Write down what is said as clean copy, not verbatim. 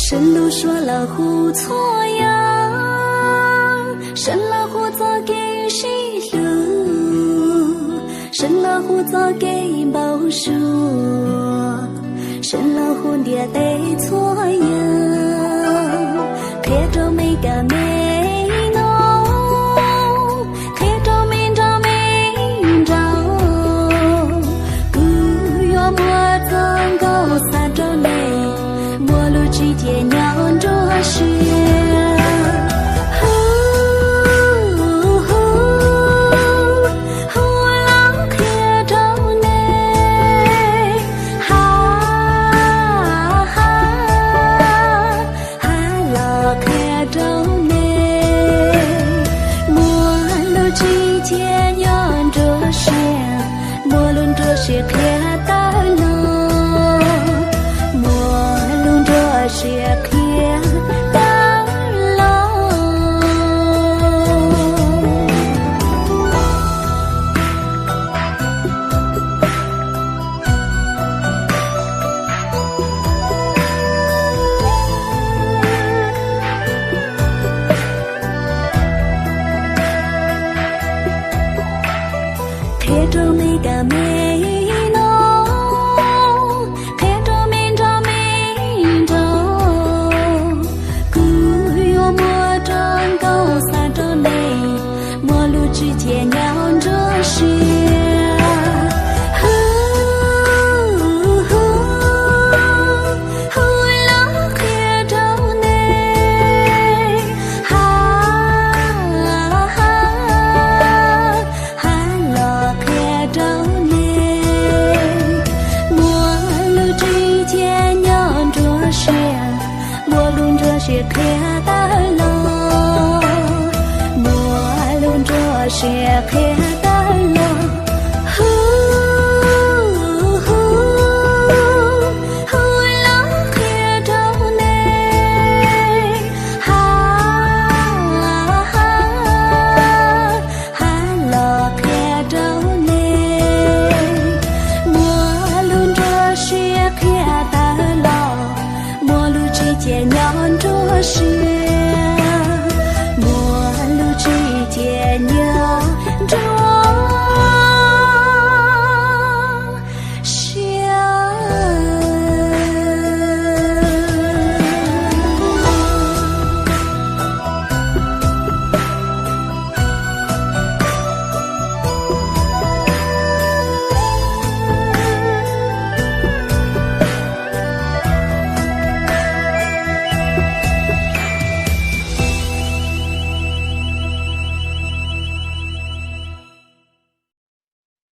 神路说了胡错呀，神了胡做给谁路？神了胡做给报数，神了胡爹得错呀，开着每个没弄，开着没着没着，古月莫曾高三着内。几天娘着雪，老开着内，老开着内，我路几天娘着雪，我论着雪开大了。雪开大楼，开着每个美。之间娘着雪，老开着内，老开着内，我路之间娘着雪，我路着雪开大楼。雪开。